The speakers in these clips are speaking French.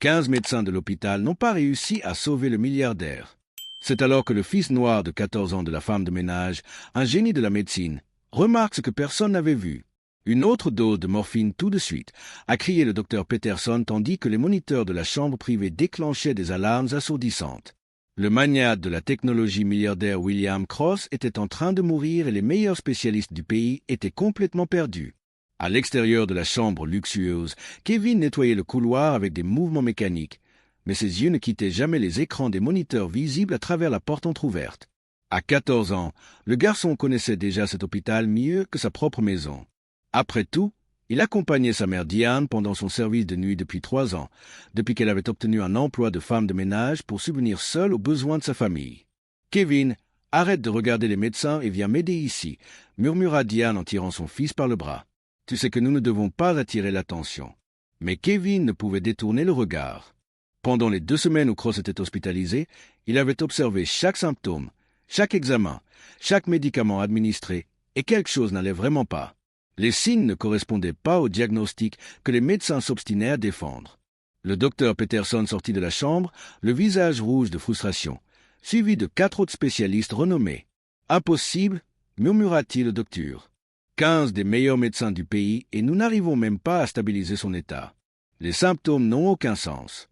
15 médecins de l'hôpital n'ont pas réussi à sauver le milliardaire. C'est alors que le fils noir de 14 ans de la femme de ménage, un génie de la médecine, remarque ce que personne n'avait vu. Une autre dose de morphine tout de suite, a crié le docteur Peterson tandis que les moniteurs de la chambre privée déclenchaient des alarmes assourdissantes. Le magnate de la technologie milliardaire William Cross était en train de mourir et les meilleurs spécialistes du pays étaient complètement perdus. À l'extérieur de la chambre luxueuse, Kevin nettoyait le couloir avec des mouvements mécaniques, mais ses yeux ne quittaient jamais les écrans des moniteurs visibles à travers la porte entr'ouverte. À 14 ans, le garçon connaissait déjà cet hôpital mieux que sa propre maison. Après tout, il accompagnait sa mère Diane pendant son service de nuit depuis 3 ans, depuis qu'elle avait obtenu un emploi de femme de ménage pour subvenir seule aux besoins de sa famille. « Kevin, arrête de regarder les médecins et viens m'aider ici », murmura Diane en tirant son fils par le bras. « Tu sais que nous ne devons pas attirer l'attention. » Mais Kevin ne pouvait détourner le regard. Pendant les 2 semaines où Cross était hospitalisé, il avait observé chaque symptôme, chaque examen, chaque médicament administré, et quelque chose n'allait vraiment pas. Les signes ne correspondaient pas au diagnostic que les médecins s'obstinaient à défendre. Le docteur Peterson sortit de la chambre, le visage rouge de frustration, suivi de 4 autres spécialistes renommés. « Impossible » murmura-t-il au docteur. 15 des meilleurs médecins du pays et nous n'arrivons même pas à stabiliser son état. Les symptômes n'ont aucun sens.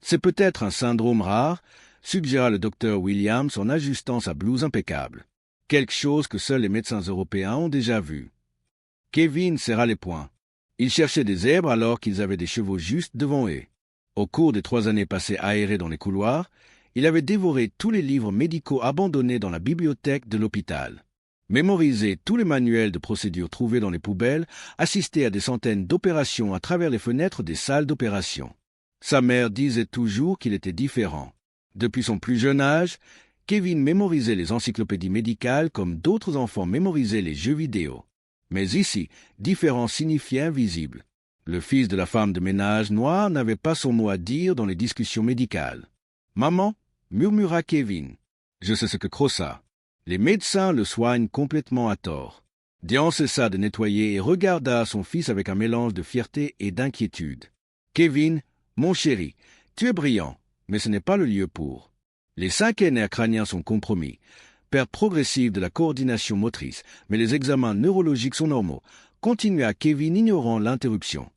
C'est peut-être un syndrome rare, suggéra le docteur Williams en ajustant sa blouse impeccable. Quelque chose que seuls les médecins européens ont déjà vu. Kevin serra les poings. Il cherchait des zèbres alors qu'ils avaient des chevaux justes devant eux. Au cours des 3 années passées aérées dans les couloirs, il avait dévoré tous les livres médicaux abandonnés dans la bibliothèque de l'hôpital. Mémorisé tous les manuels de procédure trouvés dans les poubelles, assisté à des centaines d'opérations à travers les fenêtres des salles d'opération. Sa mère disait toujours qu'il était différent. Depuis son plus jeune âge, Kevin mémorisait les encyclopédies médicales comme d'autres enfants mémorisaient les jeux vidéo. Mais ici, différent signifiait invisible. Le fils de la femme de ménage noire n'avait pas son mot à dire dans les discussions médicales. « Maman » murmura Kevin. « Je sais ce que Cross a. Les médecins le soignent complètement à tort. » Diane cessa de nettoyer et regarda son fils avec un mélange de fierté et d'inquiétude. « Kevin, mon chéri, tu es brillant, mais ce n'est pas le lieu pour. Les 5 nerfs crâniens sont compromis. Perte progressive de la coordination motrice, mais les examens neurologiques sont normaux. » Continua Kevin ignorant l'interruption.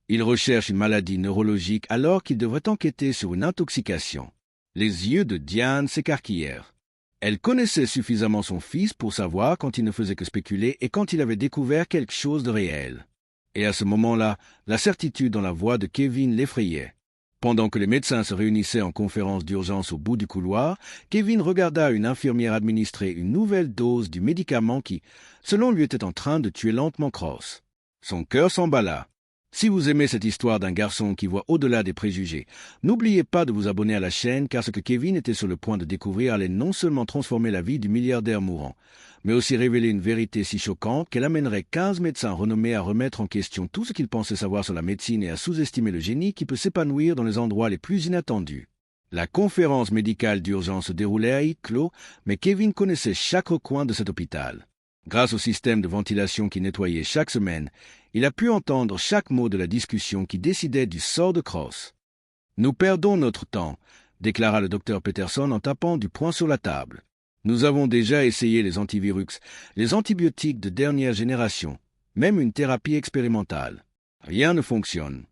Il recherche une maladie neurologique alors qu'il devrait enquêter sur une intoxication. Les yeux de Diane s'écarquillèrent. Elle connaissait suffisamment son fils pour savoir quand il ne faisait que spéculer et quand il avait découvert quelque chose de réel. Et à ce moment-là, la certitude dans la voix de Kevin l'effrayait. Pendant que les médecins se réunissaient en conférence d'urgence au bout du couloir, Kevin regarda une infirmière administrer une nouvelle dose du médicament qui, selon lui, était en train de tuer lentement Cross. Son cœur s'emballa. Si vous aimez cette histoire d'un garçon qui voit au-delà des préjugés, n'oubliez pas de vous abonner à la chaîne car ce que Kevin était sur le point de découvrir allait non seulement transformer la vie du milliardaire mourant, mais aussi révéler une vérité si choquante qu'elle amènerait 15 médecins renommés à remettre en question tout ce qu'ils pensaient savoir sur la médecine et à sous-estimer le génie qui peut s'épanouir dans les endroits les plus inattendus. La conférence médicale d'urgence se déroulait à huis clos, mais Kevin connaissait chaque recoin de cet hôpital. Grâce au système de ventilation qui nettoyait chaque semaine, il a pu entendre chaque mot de la discussion qui décidait du sort de Cross. « Nous perdons notre temps », déclara le docteur Peterson en tapant du poing sur la table. « Nous avons déjà essayé les antivirus, les antibiotiques de dernière génération, même une thérapie expérimentale. Rien ne fonctionne. »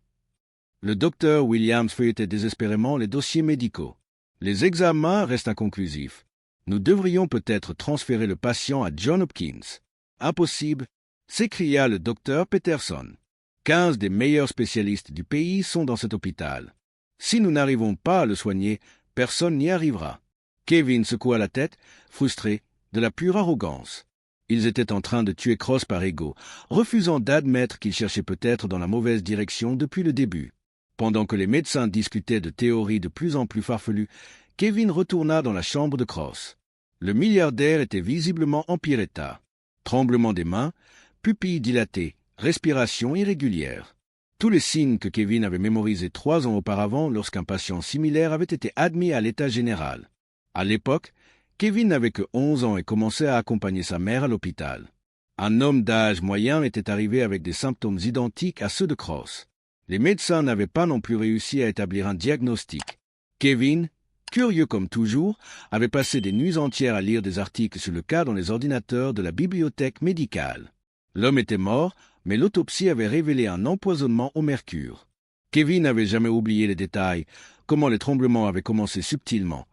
Le docteur Williams feuilletait désespérément les dossiers médicaux. Les examens restent inconclusifs. Nous devrions peut-être transférer le patient à Johns Hopkins. Impossible, s'écria le docteur Peterson. 15 des meilleurs spécialistes du pays sont dans cet hôpital. Si nous n'arrivons pas à le soigner, personne n'y arrivera. Kevin secoua la tête, frustré, de la pure arrogance. Ils étaient en train de tuer Cross par ego, refusant d'admettre qu'ils cherchaient peut-être dans la mauvaise direction depuis le début. Pendant que les médecins discutaient de théories de plus en plus farfelues, Kevin retourna dans la chambre de Cross. Le milliardaire était visiblement en pire état. Tremblement des mains, pupilles dilatées, respiration irrégulière. Tous les signes que Kevin avait mémorisés 3 ans auparavant lorsqu'un patient similaire avait été admis à l'état général. À l'époque, Kevin n'avait que 11 ans et commençait à accompagner sa mère à l'hôpital. Un homme d'âge moyen était arrivé avec des symptômes identiques à ceux de Cross. Les médecins n'avaient pas non plus réussi à établir un diagnostic. Kevin, curieux comme toujours, avait passé des nuits entières à lire des articles sur le cas dans les ordinateurs de la bibliothèque médicale. L'homme était mort, mais l'autopsie avait révélé un empoisonnement au mercure. Kevin n'avait jamais oublié les détails, comment les tremblements avaient commencé subtilement,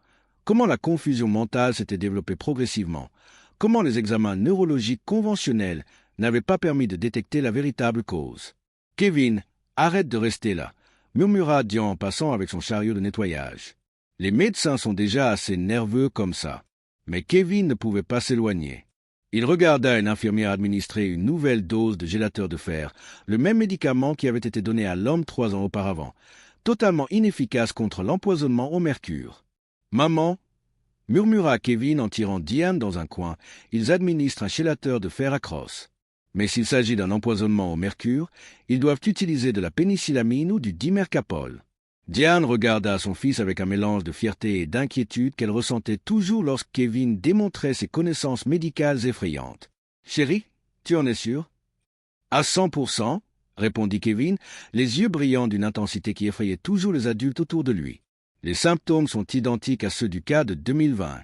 comment la confusion mentale s'était développée progressivement, comment les examens neurologiques conventionnels n'avaient pas permis de détecter la véritable cause. « Kevin, arrête de rester là », murmura Dian en passant avec son chariot de nettoyage. Les médecins sont déjà assez nerveux comme ça. Mais Kevin ne pouvait pas s'éloigner. Il regarda une infirmière administrer une nouvelle dose de gélateur de fer, le même médicament qui avait été donné à l'homme 3 ans auparavant, totalement inefficace contre l'empoisonnement au mercure. « Maman !» murmura Kevin en tirant Diane dans un coin. Ils administrent un gélateur de fer à crosse. Mais s'il s'agit d'un empoisonnement au mercure, ils doivent utiliser de la pénicillamine ou du dimercapol. Diane regarda son fils avec un mélange de fierté et d'inquiétude qu'elle ressentait toujours lorsque Kevin démontrait ses connaissances médicales effrayantes. « Chérie, tu en es sûr ?»« À 100%, répondit Kevin, les yeux brillants d'une intensité qui effrayait toujours les adultes autour de lui. Les symptômes sont identiques à ceux du cas de 2020.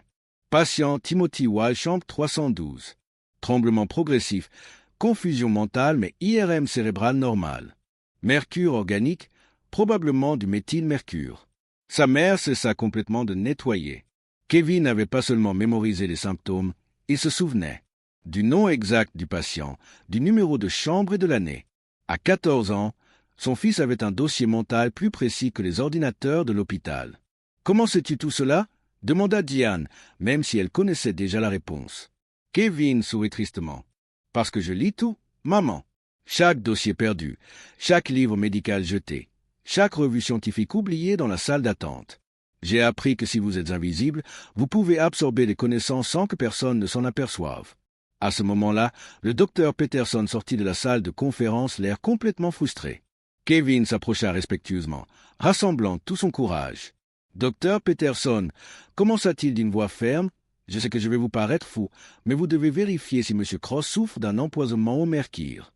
Patient Timothy Walchamp 312. Tremblement progressif, confusion mentale mais IRM cérébrale normale. Mercure organique, probablement du méthylmercure. Sa mère cessa complètement de nettoyer. Kevin n'avait pas seulement mémorisé les symptômes, il se souvenait du nom exact du patient, du numéro de chambre et de l'année. À 14 ans, son fils avait un dossier mental plus précis que les ordinateurs de l'hôpital. « Comment sais-tu tout cela ?» demanda Diane, même si elle connaissait déjà la réponse. Kevin sourit tristement. « Parce que je lis tout, maman. Chaque dossier perdu, chaque livre médical jeté, chaque revue scientifique oubliée dans la salle d'attente. J'ai appris que si vous êtes invisible, vous pouvez absorber des connaissances sans que personne ne s'en aperçoive. » À ce moment-là, le docteur Peterson sortit de la salle de conférence, l'air complètement frustré. Kevin s'approcha respectueusement, rassemblant tout son courage. « Docteur Peterson, commença-t-il d'une voix ferme, je sais que je vais vous paraître fou, mais vous devez vérifier si M. Cross souffre d'un empoisonnement au mercure. »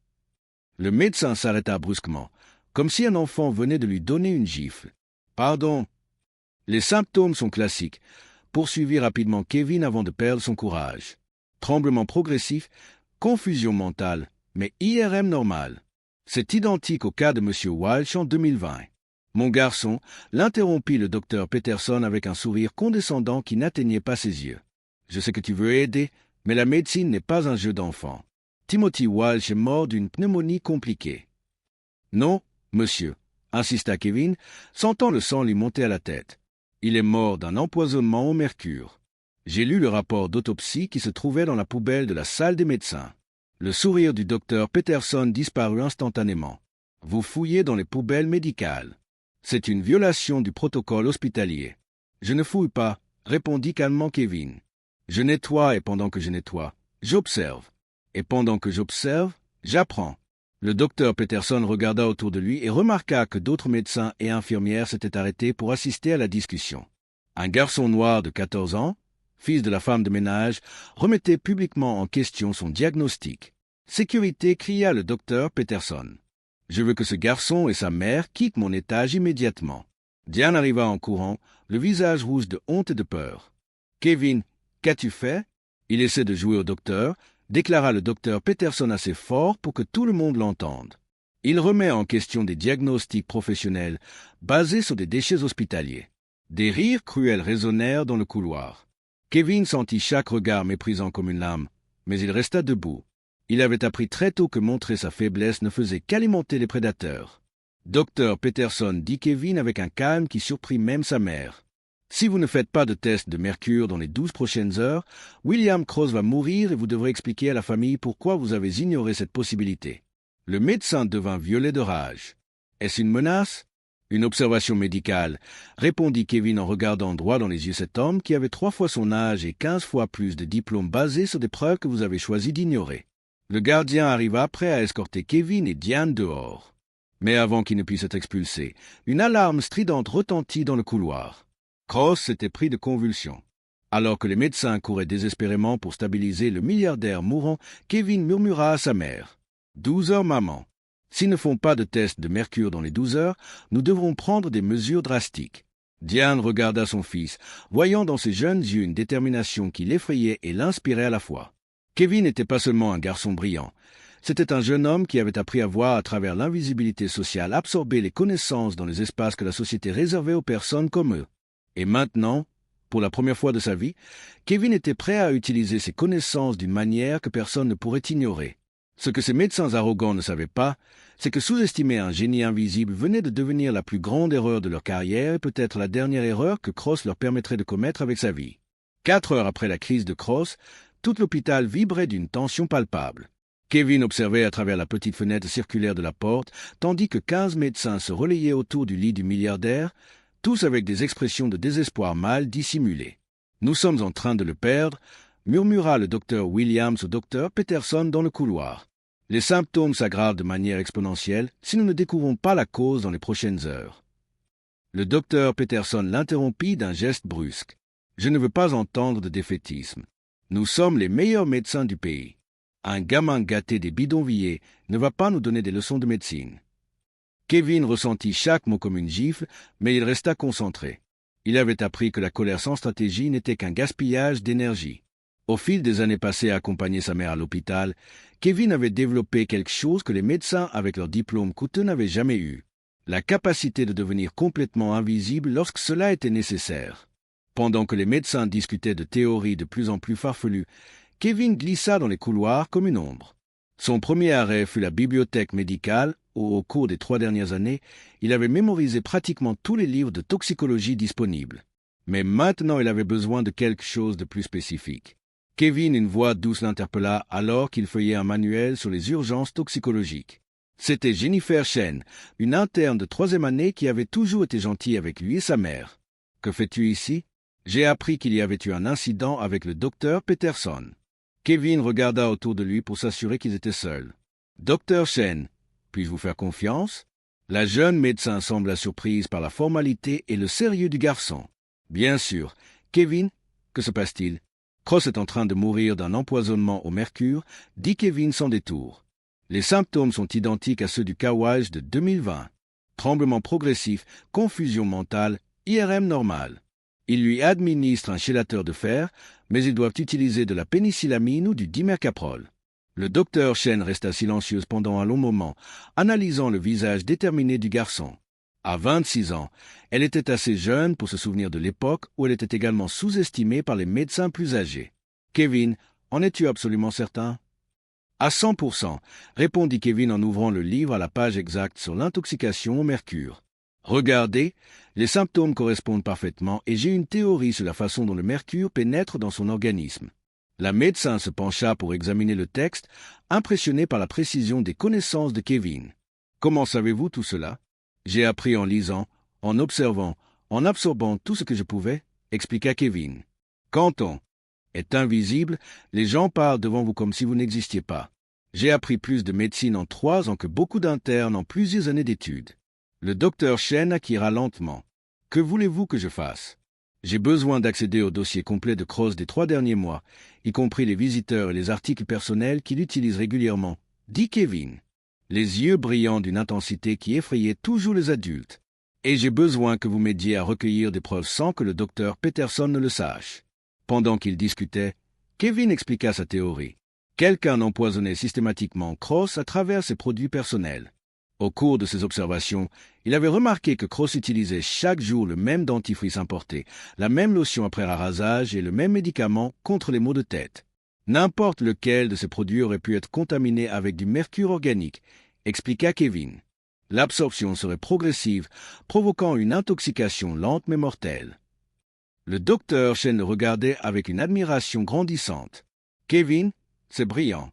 Le médecin s'arrêta brusquement, comme si un enfant venait de lui donner une gifle. « Pardon. » « Les symptômes sont classiques, » poursuivit rapidement Kevin avant de perdre son courage. Tremblement progressif, confusion mentale, mais IRM normale. C'est identique au cas de M. Walsh en 2020. Mon garçon, l'interrompit le docteur Peterson avec un sourire condescendant qui n'atteignait pas ses yeux. Je sais que tu veux aider, mais la médecine n'est pas un jeu d'enfant. Timothy Walsh est mort d'une pneumonie compliquée. Non, monsieur, insista Kevin, sentant le sang lui monter à la tête. Il est mort d'un empoisonnement au mercure. J'ai lu le rapport d'autopsie qui se trouvait dans la poubelle de la salle des médecins. Le sourire du docteur Peterson disparut instantanément. Vous fouillez dans les poubelles médicales. C'est une violation du protocole hospitalier. Je ne fouille pas, répondit calmement Kevin. Je nettoie et pendant que je nettoie, j'observe. Et pendant que j'observe, j'apprends. Le docteur Peterson regarda autour de lui et remarqua que d'autres médecins et infirmières s'étaient arrêtés pour assister à la discussion. Un garçon noir de 14 ans, fils de la femme de ménage, remettait publiquement en question son diagnostic. « Sécurité » cria le docteur Peterson. « Je veux que ce garçon et sa mère quittent mon étage immédiatement. » Diane arriva en courant, le visage rouge de honte et de peur. « Kevin, qu'as-tu fait ?» Il essaie de jouer au docteur, déclara le docteur Peterson assez fort pour que tout le monde l'entende. Il remet en question des diagnostics professionnels basés sur des déchets hospitaliers. Des rires cruels résonnèrent dans le couloir. Kevin sentit chaque regard méprisant comme une lame, mais il resta debout. Il avait appris très tôt que montrer sa faiblesse ne faisait qu'alimenter les prédateurs. « Docteur Peterson, » dit Kevin avec un calme qui surprit même sa mère. Si vous ne faites pas de test de mercure dans les 12 prochaines heures, William Cross va mourir et vous devrez expliquer à la famille pourquoi vous avez ignoré cette possibilité. Le médecin devint violet de rage. Est-ce une menace? Une observation médicale, répondit Kevin en regardant droit dans les yeux cet homme qui avait 3 fois son âge et 15 fois plus de diplômes basés sur des preuves que vous avez choisi d'ignorer. Le gardien arriva prêt à escorter Kevin et Diane dehors. Mais avant qu'ils ne puissent être expulsés, une alarme stridente retentit dans le couloir. Cross s'était pris de convulsions. Alors que les médecins couraient désespérément pour stabiliser le milliardaire mourant, Kevin murmura à sa mère. « 12 heures, maman. » S'ils ne font pas de test de mercure dans les 12 heures, nous devrons prendre des mesures drastiques. Diane regarda son fils, voyant dans ses jeunes yeux une détermination qui l'effrayait et l'inspirait à la fois. Kevin n'était pas seulement un garçon brillant. C'était un jeune homme qui avait appris à voir à travers l'invisibilité sociale absorber les connaissances dans les espaces que la société réservait aux personnes comme eux. Et maintenant, pour la première fois de sa vie, Kevin était prêt à utiliser ses connaissances d'une manière que personne ne pourrait ignorer. Ce que ces médecins arrogants ne savaient pas, c'est que sous-estimer un génie invisible venait de devenir la plus grande erreur de leur carrière et peut-être la dernière erreur que Cross leur permettrait de commettre avec sa vie. 4 heures après la crise de Cross, tout l'hôpital vibrait d'une tension palpable. Kevin observait à travers la petite fenêtre circulaire de la porte, tandis que 15 médecins se relayaient autour du lit du milliardaire, tous avec des expressions de désespoir mal dissimulées. « Nous sommes en train de le perdre », murmura le docteur Williams au docteur Peterson dans le couloir. « Les symptômes s'aggravent de manière exponentielle si nous ne découvrons pas la cause dans les prochaines heures. » Le docteur Peterson l'interrompit d'un geste brusque. « Je ne veux pas entendre de défaitisme. Nous sommes les meilleurs médecins du pays. Un gamin gâté des bidonvilliers ne va pas nous donner des leçons de médecine. » Kevin ressentit chaque mot comme une gifle, mais il resta concentré. Il avait appris que la colère sans stratégie n'était qu'un gaspillage d'énergie. Au fil des années passées à accompagner sa mère à l'hôpital, Kevin avait développé quelque chose que les médecins avec leur diplôme coûteux n'avaient jamais eu. La capacité de devenir complètement invisible lorsque cela était nécessaire. Pendant que les médecins discutaient de théories de plus en plus farfelues, Kevin glissa dans les couloirs comme une ombre. Son premier arrêt fut la bibliothèque médicale où, au cours des 3 dernières années, il avait mémorisé pratiquement tous les livres de toxicologie disponibles. Mais maintenant il avait besoin de quelque chose de plus spécifique. Kevin, une voix douce l'interpella alors qu'il feuillait un manuel sur les urgences toxicologiques. C'était Jennifer Chen, une interne de 3e année qui avait toujours été gentille avec lui et sa mère. « Que fais-tu ici ?» ?»« J'ai appris qu'il y avait eu un incident avec le docteur Peterson. » Kevin regarda autour de lui pour s'assurer qu'ils étaient seuls. « Docteur Chen, puis-je vous faire confiance ?» La jeune médecin sembla surprise par la formalité et le sérieux du garçon. « Bien sûr. Kevin, que se passe-t-il ?»« Cross est en train de mourir d'un empoisonnement au mercure, » dit Kevin sans détour. « Les symptômes sont identiques à ceux du Kawaj de 2020. Tremblement progressif, confusion mentale, IRM normale. Ils lui administrent un chélateur de fer, mais ils doivent utiliser de la pénicillamine ou du dimercaprol. » Le docteur Chen resta silencieuse pendant un long moment, analysant le visage déterminé du garçon. À 26 ans, elle était assez jeune pour se souvenir de l'époque où elle était également sous-estimée par les médecins plus âgés. « Kevin, en es-tu absolument certain ?»« À 100%, répondit Kevin en ouvrant le livre à la page exacte sur l'intoxication au mercure. « Regardez, les symptômes correspondent parfaitement et j'ai une théorie sur la façon dont le mercure pénètre dans son organisme. » La médecin se pencha pour examiner le texte, impressionné par la précision des connaissances de Kevin. « Comment savez-vous tout cela ?»« J'ai appris en lisant, en observant, en absorbant tout ce que je pouvais, » expliqua Kevin. « Quand on est invisible, les gens parlent devant vous comme si vous n'existiez pas. J'ai appris plus de médecine en 3 ans que beaucoup d'internes en plusieurs années d'études. » Le docteur Chen acquira lentement. « Que voulez-vous que je fasse ?» J'ai besoin d'accéder au dossier complet de Cross des 3 derniers mois, y compris les visiteurs et les articles personnels qu'il utilise régulièrement, dit Kevin, les yeux brillants d'une intensité qui effrayait toujours les adultes. Et j'ai besoin que vous m'aidiez à recueillir des preuves sans que le docteur Peterson ne le sache. Pendant qu'ils discutaient, Kevin expliqua sa théorie. Quelqu'un empoisonnait systématiquement Cross à travers ses produits personnels. Au cours de ses observations, il avait remarqué que Cross utilisait chaque jour le même dentifrice importé, la même lotion après arasage et le même médicament contre les maux de tête. N'importe lequel de ces produits aurait pu être contaminé avec du mercure organique, expliqua Kevin. L'absorption serait progressive, provoquant une intoxication lente mais mortelle. Le docteur Chen le regardait avec une admiration grandissante. « Kevin, c'est brillant.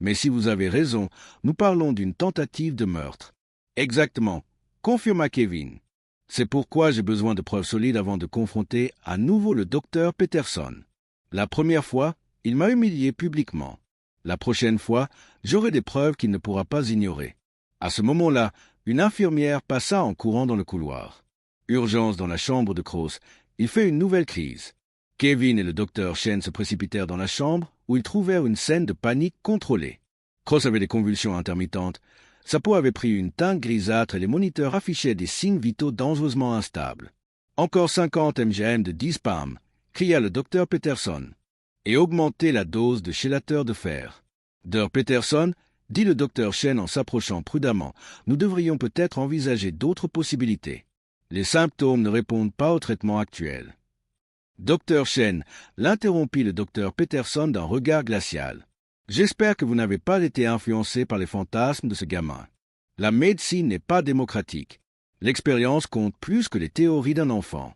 Mais si vous avez raison, nous parlons d'une tentative de meurtre. » « Exactement, confirma Kevin. C'est pourquoi j'ai besoin de preuves solides avant de confronter à nouveau le docteur Peterson. La première fois, il m'a humilié publiquement. La prochaine fois, j'aurai des preuves qu'il ne pourra pas ignorer. » À ce moment-là, une infirmière passa en courant dans le couloir. Urgence dans la chambre de Cross. Il fait une nouvelle crise. Kevin et le docteur Chen se précipitèrent dans la chambre où ils trouvèrent une scène de panique contrôlée. Cross avait des convulsions intermittentes. Sa peau avait pris une teinte grisâtre et les moniteurs affichaient des signes vitaux dangereusement instables. « Encore 50 mg de dispam !» cria le docteur Peterson. « Et augmentez la dose de chélateur de fer. »« Dr Peterson, dit le docteur Chen en s'approchant prudemment, nous devrions peut-être envisager d'autres possibilités. Les symptômes ne répondent pas au traitement actuel. » Docteur Chen l'interrompit le docteur Peterson d'un regard glacial. « J'espère que vous n'avez pas été influencé par les fantasmes de ce gamin. La médecine n'est pas démocratique. L'expérience compte plus que les théories d'un enfant. »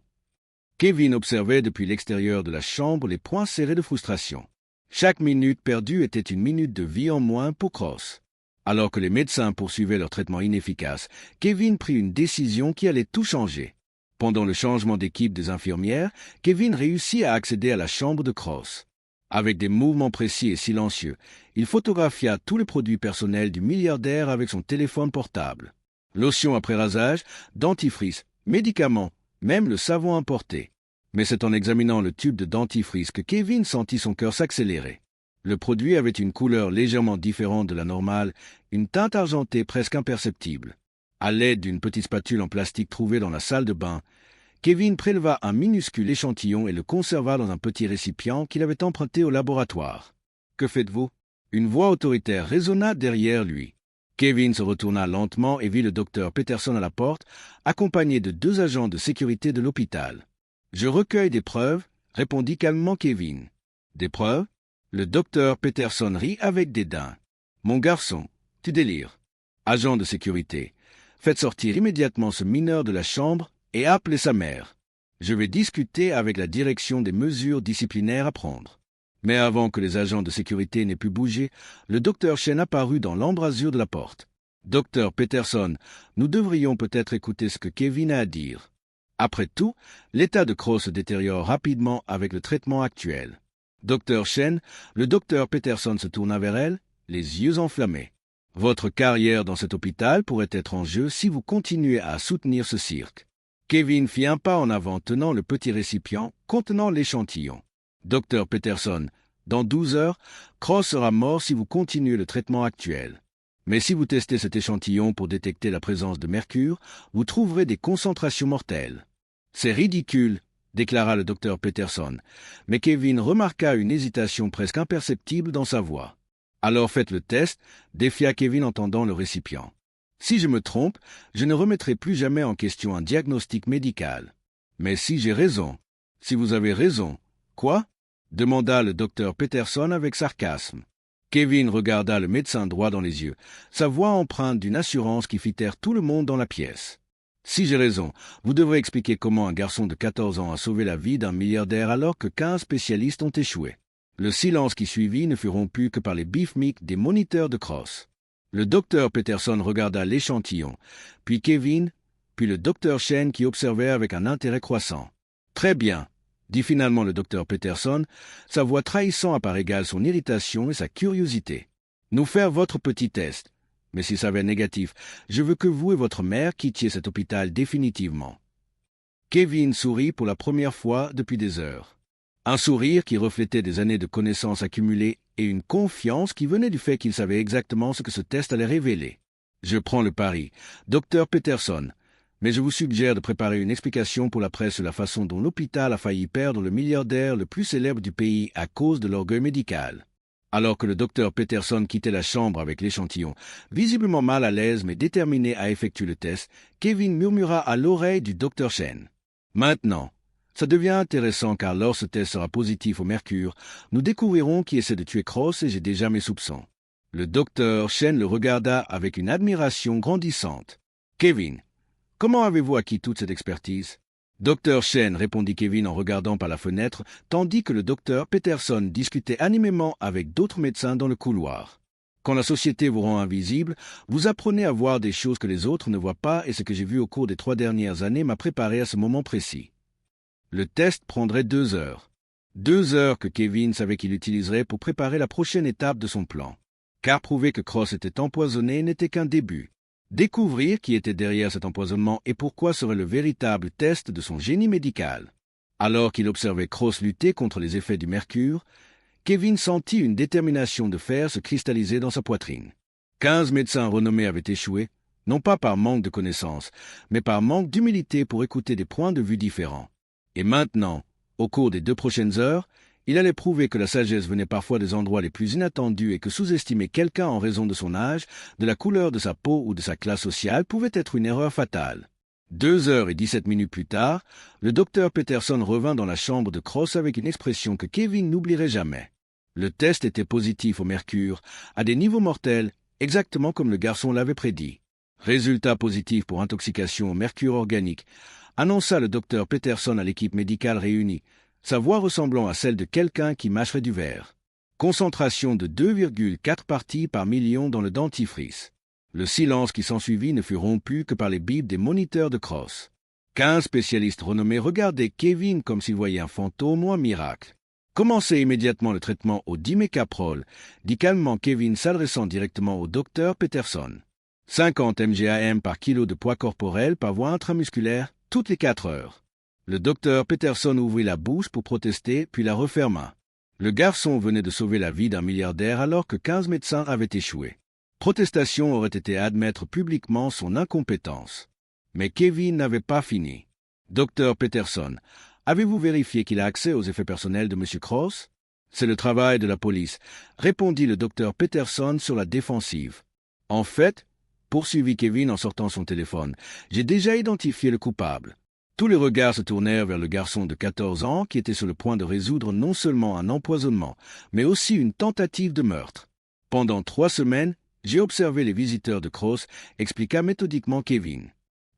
Kevin observait depuis l'extérieur de la chambre, les poings serrés de frustration. Chaque minute perdue était une minute de vie en moins pour Cross. Alors que les médecins poursuivaient leur traitement inefficace, Kevin prit une décision qui allait tout changer. Pendant le changement d'équipe des infirmières, Kevin réussit à accéder à la chambre de Cross. Avec des mouvements précis et silencieux, il photographia tous les produits personnels du milliardaire avec son téléphone portable. Lotion après rasage, dentifrice, médicaments, même le savon importé. Mais c'est en examinant le tube de dentifrice que Kevin sentit son cœur s'accélérer. Le produit avait une couleur légèrement différente de la normale, une teinte argentée presque imperceptible. À l'aide d'une petite spatule en plastique trouvée dans la salle de bain, Kevin préleva un minuscule échantillon et le conserva dans un petit récipient qu'il avait emprunté au laboratoire. « Que faites-vous » Une voix autoritaire résonna derrière lui. Kevin se retourna lentement et vit le docteur Peterson à la porte, accompagné de 2 agents de sécurité de l'hôpital. « Je recueille des preuves, » répondit calmement Kevin. « Des preuves ?» Le docteur Peterson rit avec dédain. « Mon garçon, tu délires. Agent de sécurité, faites sortir immédiatement ce mineur de la chambre et appelez sa mère. Je vais discuter avec la direction des mesures disciplinaires à prendre. » Mais avant que les agents de sécurité n'aient pu bouger, le docteur Chen apparut dans l'embrasure de la porte. « Docteur Peterson, nous devrions peut-être écouter ce que Kevin a à dire. Après tout, l'état de Cross se détériore rapidement avec le traitement actuel. » Docteur Chen, le docteur Peterson se tourna vers elle, les yeux enflammés. « Votre carrière dans cet hôpital pourrait être en jeu si vous continuez à soutenir ce cirque. » Kevin fit un pas en avant tenant le petit récipient contenant l'échantillon. « Docteur Peterson, dans 12 heures, Cross sera mort si vous continuez le traitement actuel. Mais si vous testez cet échantillon pour détecter la présence de mercure, vous trouverez des concentrations mortelles. »« C'est ridicule, » déclara le docteur Peterson, mais Kevin remarqua une hésitation presque imperceptible dans sa voix. « Alors faites le test, » défia Kevin en tendant le récipient. « Si je me trompe, je ne remettrai plus jamais en question un diagnostic médical. Mais si j'ai raison, si vous avez raison, quoi ?» demanda le docteur Peterson avec sarcasme. Kevin regarda le médecin droit dans les yeux, sa voix empreinte d'une assurance qui fit taire tout le monde dans la pièce. « Si j'ai raison, vous devrez expliquer comment un garçon de 14 ans a sauvé la vie d'un milliardaire alors que 15 spécialistes ont échoué. » Le silence qui suivit ne fut rompu que par les bifmics des moniteurs de Cross. Le docteur Peterson regarda l'échantillon, puis Kevin, puis le docteur Chen qui observait avec un intérêt croissant. « Très bien, » dit finalement le docteur Peterson, sa voix trahissant à part égale son irritation et sa curiosité. « Nous faire votre petit test. Mais s'il s'avère négatif, je veux que vous et votre mère quittiez cet hôpital définitivement. » Kevin sourit pour la première fois depuis des heures. Un sourire qui reflétait des années de connaissances accumulées et une confiance qui venait du fait qu'il savait exactement ce que ce test allait révéler. « Je prends le pari, docteur Peterson, mais je vous suggère de préparer une explication pour la presse sur la façon dont l'hôpital a failli perdre le milliardaire le plus célèbre du pays à cause de l'orgueil médical. » Alors que le docteur Peterson quittait la chambre avec l'échantillon, visiblement mal à l'aise mais déterminé à effectuer le test, Kevin murmura à l'oreille du docteur Chen. « Maintenant, ça devient intéressant car lorsque ce test sera positif au mercure, nous découvrirons qui essaie de tuer Cross et j'ai déjà mes soupçons. » Le docteur Chen le regarda avec une admiration grandissante. « Kevin, comment avez-vous acquis toute cette expertise ?» « Docteur Chen, » répondit Kevin en regardant par la fenêtre, tandis que le docteur Peterson discutait animément avec d'autres médecins dans le couloir. « Quand la société vous rend invisible, vous apprenez à voir des choses que les autres ne voient pas et ce que j'ai vu au cours des 3 dernières années m'a préparé à ce moment précis. » Le test prendrait 2 heures. 2 heures que Kevin savait qu'il utiliserait pour préparer la prochaine étape de son plan. Car prouver que Cross était empoisonné n'était qu'un début. Découvrir qui était derrière cet empoisonnement et pourquoi serait le véritable test de son génie médical. Alors qu'il observait Cross lutter contre les effets du mercure, Kevin sentit une détermination de fer se cristalliser dans sa poitrine. 15 médecins renommés avaient échoué, non pas par manque de connaissances, mais par manque d'humilité pour écouter des points de vue différents. Et maintenant, au cours des 2 prochaines heures, il allait prouver que la sagesse venait parfois des endroits les plus inattendus et que sous-estimer quelqu'un en raison de son âge, de la couleur de sa peau ou de sa classe sociale pouvait être une erreur fatale. 2h17 plus tard, le docteur Peterson revint dans la chambre de Cross avec une expression que Kevin n'oublierait jamais. Le test était positif au mercure, à des niveaux mortels, exactement comme le garçon l'avait prédit. Résultat positif pour intoxication au mercure organique, annonça le docteur Peterson à l'équipe médicale réunie, sa voix ressemblant à celle de quelqu'un qui mâcherait du verre. Concentration de 2,4 parties par million dans le dentifrice. Le silence qui s'ensuivit ne fut rompu que par les bips des moniteurs de Cross. 15 spécialistes renommés regardaient Kevin comme s'ils voyaient un fantôme ou un miracle. Commencez immédiatement le traitement au dimécaprol, dit calmement Kevin s'adressant directement au docteur Peterson. 50 mg/m par kilo de poids corporel par voie intramusculaire, toutes les 4 heures. Le docteur Peterson ouvrit la bouche pour protester, puis la referma. Le garçon venait de sauver la vie d'un milliardaire alors que 15 médecins avaient échoué. Protestation aurait été admettre publiquement son incompétence. Mais Kevin n'avait pas fini. Docteur Peterson, avez-vous vérifié qu'il a accès aux effets personnels de M. Cross? C'est le travail de la police, répondit le docteur Peterson sur la défensive. En fait, poursuivit Kevin en sortant son téléphone, j'ai déjà identifié le coupable. Tous les regards se tournèrent vers le garçon de 14 ans qui était sur le point de résoudre non seulement un empoisonnement, mais aussi une tentative de meurtre. Pendant 3 semaines, j'ai observé les visiteurs de Cross, expliqua méthodiquement Kevin.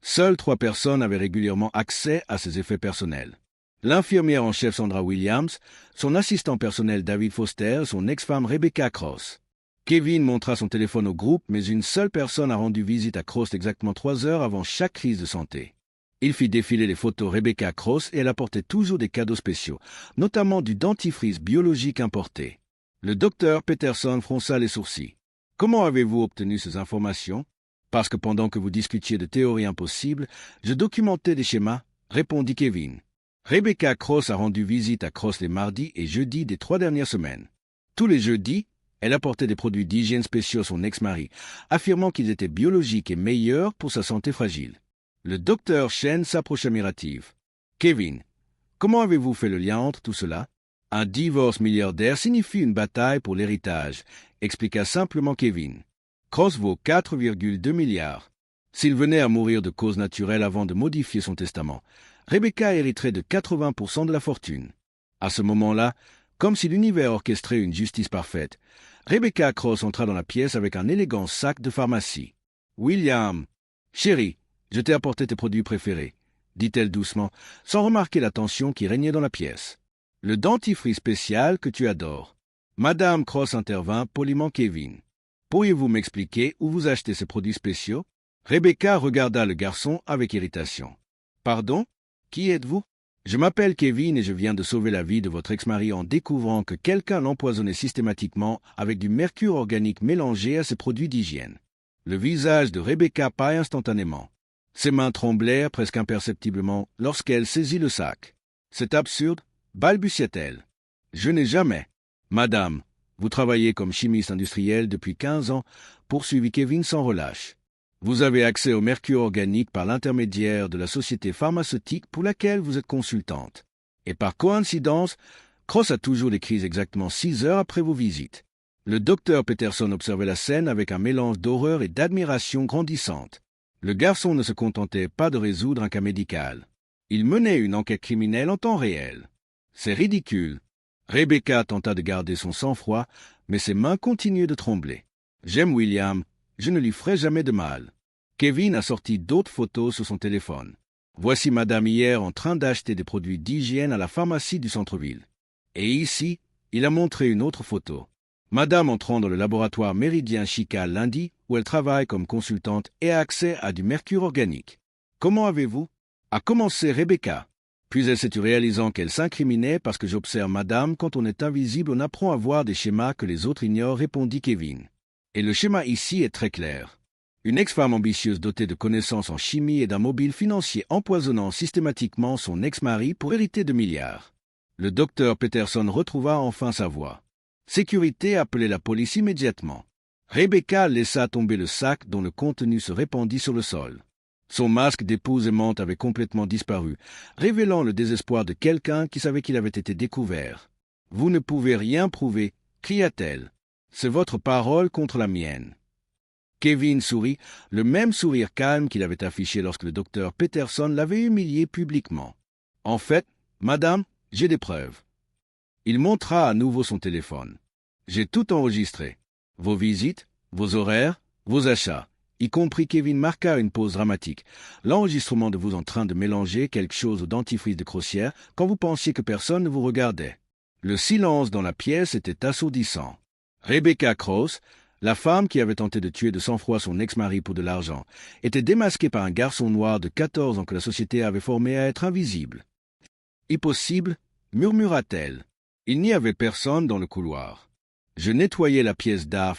Seules 3 personnes avaient régulièrement accès à ses effets personnels. L'infirmière en chef Sandra Williams, son assistant personnel David Foster et son ex-femme Rebecca Cross. Kevin montra son téléphone au groupe, mais une seule personne a rendu visite à Cross exactement 3 heures avant chaque crise de santé. Il fit défiler les photos Rebecca Cross et elle apportait toujours des cadeaux spéciaux, notamment du dentifrice biologique importé. Le docteur Peterson fronça les sourcils. Comment avez-vous obtenu ces informations? Parce que pendant que vous discutiez de théories impossibles, je documentais des schémas, répondit Kevin. Rebecca Cross a rendu visite à Cross les mardis et jeudis des 3 dernières semaines. Tous les jeudis, elle apportait des produits d'hygiène spéciaux à son ex-mari, affirmant qu'ils étaient biologiques et meilleurs pour sa santé fragile. Le docteur Chen s'approcha admiratif. Kevin, comment avez-vous fait le lien entre tout cela? Un divorce milliardaire signifie une bataille pour l'héritage, expliqua simplement Kevin. Cross vaut 4,2 milliards. S'il venait à mourir de cause naturelle avant de modifier son testament, Rebecca hériterait de 80% de la fortune. À ce moment-là, comme si l'univers orchestrait une justice parfaite, Rebecca Cross entra dans la pièce avec un élégant sac de pharmacie. « William, chérie, je t'ai apporté tes produits préférés, » dit-elle doucement, sans remarquer la tension qui régnait dans la pièce. « Le dentifrice spécial que tu adores. » Madame Cross intervint poliment Kevin. « Pourriez-vous m'expliquer où vous achetez ces produits spéciaux ?» Rebecca regarda le garçon avec irritation. « Pardon? Qui êtes-vous? » « Je m'appelle Kevin et je viens de sauver la vie de votre ex-mari en découvrant que quelqu'un l'empoisonnait systématiquement avec du mercure organique mélangé à ses produits d'hygiène. » Le visage de Rebecca pâlit instantanément. Ses mains tremblèrent presque imperceptiblement lorsqu'elle saisit le sac. « C'est absurde, » balbutia-t-elle. « Je n'ai jamais. »« Madame, vous travaillez comme chimiste industriel depuis 15 ans, » poursuivit Kevin sans relâche. Vous avez accès au mercure organique par l'intermédiaire de la société pharmaceutique pour laquelle vous êtes consultante. Et par coïncidence, Cross a toujours des crises exactement 6 heures après vos visites. Le docteur Peterson observait la scène avec un mélange d'horreur et d'admiration grandissante. Le garçon ne se contentait pas de résoudre un cas médical. Il menait une enquête criminelle en temps réel. C'est ridicule. Rebecca tenta de garder son sang-froid, mais ses mains continuaient de trembler. J'aime William. Je ne lui ferai jamais de mal. Kevin a sorti d'autres photos sur son téléphone. Voici madame hier en train d'acheter des produits d'hygiène à la pharmacie du centre-ville. Et ici, il a montré une autre photo. Madame entrant dans le laboratoire Méridien Chica lundi, où elle travaille comme consultante et a accès à du mercure organique. Comment avez-vous? A commencé Rebecca. Puis elle s'est réalisant qu'elle s'incriminait parce que j'observe madame quand on est invisible, on apprend à voir des schémas que les autres ignorent, répondit Kevin. Et le schéma ici est très clair. Une ex-femme ambitieuse dotée de connaissances en chimie et d'un mobile financier empoisonnant systématiquement son ex-mari pour hériter de milliards. Le docteur Peterson retrouva enfin sa voix. Sécurité appelait la police immédiatement. Rebecca laissa tomber le sac dont le contenu se répandit sur le sol. Son masque d'épouse aimante avait complètement disparu, révélant le désespoir de quelqu'un qui savait qu'il avait été découvert. « Vous ne pouvez rien prouver » cria-t-elle. « C'est votre parole contre la mienne. » Kevin sourit, le même sourire calme qu'il avait affiché lorsque le docteur Peterson l'avait humilié publiquement. « En fait, madame, j'ai des preuves. » Il montra à nouveau son téléphone. « J'ai tout enregistré. Vos visites, vos horaires, vos achats. » Y compris Kevin marqua une pause dramatique. L'enregistrement de vous en train de mélanger quelque chose au dentifrice de Crossière quand vous pensiez que personne ne vous regardait. Le silence dans la pièce était assourdissant. Rebecca Cross, la femme qui avait tenté de tuer de sang-froid son ex-mari pour de l'argent, était démasquée par un garçon noir de 14 ans que la société avait formé à être invisible. « Impossible » murmura-t-elle. Il n'y avait personne dans le couloir. « Je nettoyais la pièce d'art »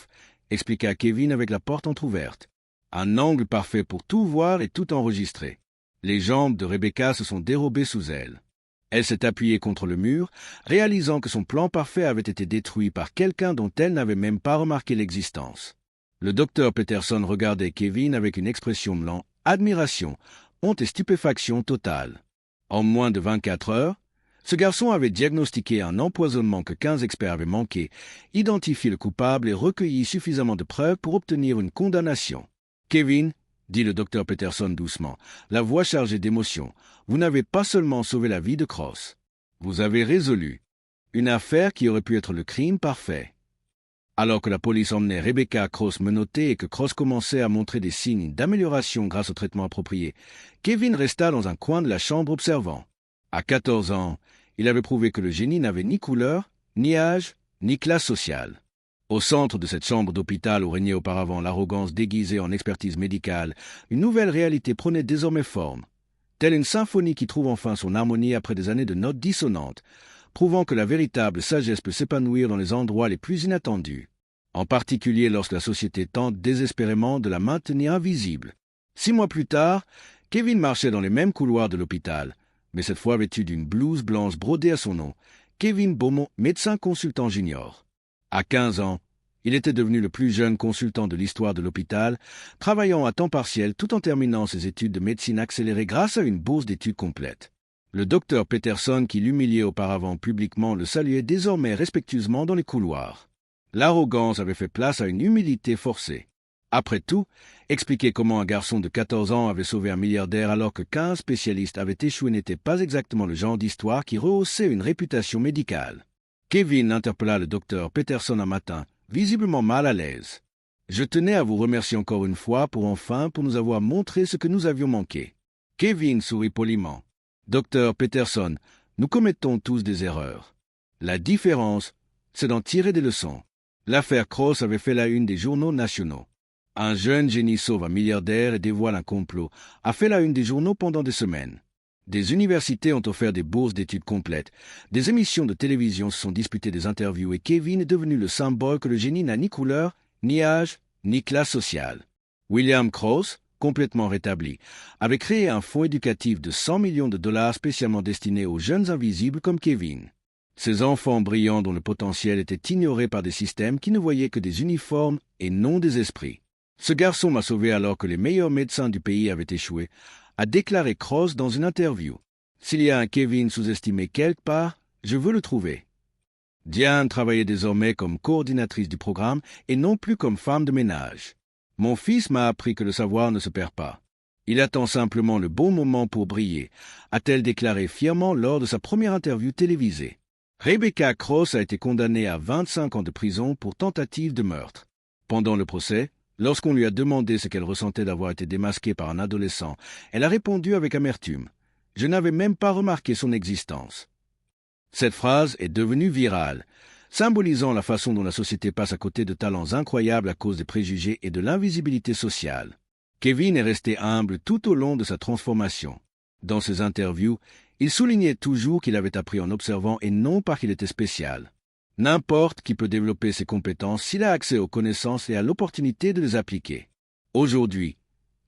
expliqua Kevin avec la porte entr'ouverte. Un angle parfait pour tout voir et tout enregistrer. Les jambes de Rebecca se sont dérobées sous elle. Elle s'est appuyée contre le mur, réalisant que son plan parfait avait été détruit par quelqu'un dont elle n'avait même pas remarqué l'existence. Le docteur Peterson regardait Kevin avec une expression mêlant admiration, honte et stupéfaction totale. En moins de 24 heures, ce garçon avait diagnostiqué un empoisonnement que 15 experts avaient manqué, identifié le coupable et recueilli suffisamment de preuves pour obtenir une condamnation. « Kevin, » dit le docteur Peterson doucement, la voix chargée d'émotion, « vous n'avez pas seulement sauvé la vie de Cross. Vous avez résolu une affaire qui aurait pu être le crime parfait. » Alors que la police emmenait Rebecca Cross menottée et que Cross commençait à montrer des signes d'amélioration grâce au traitement approprié, Kevin resta dans un coin de la chambre observant. À 14 ans, il avait prouvé que le génie n'avait ni couleur, ni âge, ni classe sociale. Au centre de cette chambre d'hôpital où régnait auparavant l'arrogance déguisée en expertise médicale, une nouvelle réalité prenait désormais forme, telle une symphonie qui trouve enfin son harmonie après des années de notes dissonantes, prouvant que la véritable sagesse peut s'épanouir dans les endroits les plus inattendus, en particulier lorsque la société tente désespérément de la maintenir invisible. 6 mois plus tard, Kevin marchait dans les mêmes couloirs de l'hôpital, mais cette fois vêtu d'une blouse blanche brodée à son nom, Kevin Beaumont, médecin consultant junior. À 15 ans, il était devenu le plus jeune consultant de l'histoire de l'hôpital, travaillant à temps partiel tout en terminant ses études de médecine accélérée grâce à une bourse d'études complète. Le docteur Peterson, qui l'humiliait auparavant publiquement, le saluait désormais respectueusement dans les couloirs. L'arrogance avait fait place à une humilité forcée. Après tout, expliquer comment un garçon de 14 ans avait sauvé un milliardaire alors que 15 spécialistes avaient échoué n'était pas exactement le genre d'histoire qui rehaussait une réputation médicale. Kevin interpella le docteur Peterson un matin, visiblement mal à l'aise. « Je tenais à vous remercier encore une fois pour nous avoir montré ce que nous avions manqué. » Kevin sourit poliment. « Docteur Peterson, nous commettons tous des erreurs. La différence, c'est d'en tirer des leçons. L'affaire Cross avait fait la une des journaux nationaux. Un jeune génie sauve un milliardaire et dévoile un complot, a fait la une des journaux pendant des semaines. Des universités ont offert des bourses d'études complètes, des émissions de télévision se sont disputées des interviews et Kevin est devenu le symbole que le génie n'a ni couleur, ni âge, ni classe sociale. William Cross, complètement rétabli, avait créé un fonds éducatif de 100 millions de dollars spécialement destiné aux jeunes invisibles comme Kevin. Ces enfants brillants dont le potentiel était ignoré par des systèmes qui ne voyaient que des uniformes et non des esprits. Ce garçon m'a sauvé alors que les meilleurs médecins du pays avaient échoué, a déclaré Cross dans une interview. S'il y a un Kevin sous-estimé quelque part, je veux le trouver. Diane travaillait désormais comme coordinatrice du programme et non plus comme femme de ménage. Mon fils m'a appris que le savoir ne se perd pas. Il attend simplement le bon moment pour briller, a-t-elle déclaré fièrement lors de sa première interview télévisée. Rebecca Cross a été condamnée à 25 ans de prison pour tentative de meurtre. Pendant le procès, lorsqu'on lui a demandé ce qu'elle ressentait d'avoir été démasquée par un adolescent, elle a répondu avec amertume. « Je n'avais même pas remarqué son existence. » Cette phrase est devenue virale, symbolisant la façon dont la société passe à côté de talents incroyables à cause des préjugés et de l'invisibilité sociale. Kevin est resté humble tout au long de sa transformation. Dans ses interviews, il soulignait toujours qu'il avait appris en observant et non parce qu'il était spécial. N'importe qui peut développer ses compétences s'il a accès aux connaissances et à l'opportunité de les appliquer. Aujourd'hui,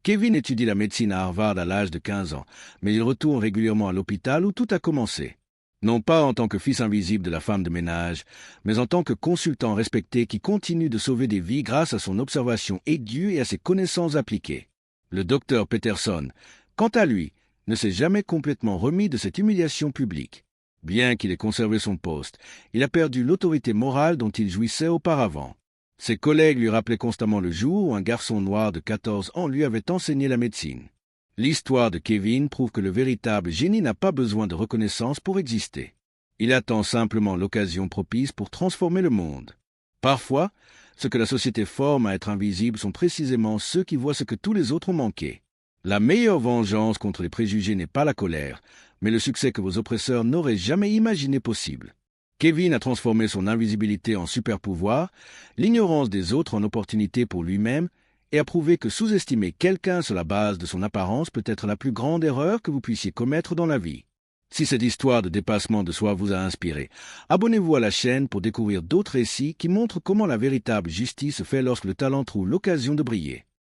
Kevin étudie la médecine à Harvard à l'âge de 15 ans, mais il retourne régulièrement à l'hôpital où tout a commencé. Non pas en tant que fils invisible de la femme de ménage, mais en tant que consultant respecté qui continue de sauver des vies grâce à son observation aiguë et à ses connaissances appliquées. Le docteur Peterson, quant à lui, ne s'est jamais complètement remis de cette humiliation publique. Bien qu'il ait conservé son poste, il a perdu l'autorité morale dont il jouissait auparavant. Ses collègues lui rappelaient constamment le jour où un garçon noir de 14 ans lui avait enseigné la médecine. L'histoire de Kevin prouve que le véritable génie n'a pas besoin de reconnaissance pour exister. Il attend simplement l'occasion propice pour transformer le monde. Parfois, ce que la société forme à être invisible sont précisément ceux qui voient ce que tous les autres ont manqué. La meilleure vengeance contre les préjugés n'est pas la colère, mais le succès que vos oppresseurs n'auraient jamais imaginé possible. Kevin a transformé son invisibilité en super-pouvoir, l'ignorance des autres en opportunité pour lui-même, et a prouvé que sous-estimer quelqu'un sur la base de son apparence peut être la plus grande erreur que vous puissiez commettre dans la vie. Si cette histoire de dépassement de soi vous a inspiré, abonnez-vous à la chaîne pour découvrir d'autres récits qui montrent comment la véritable justice se fait lorsque le talent trouve l'occasion de briller.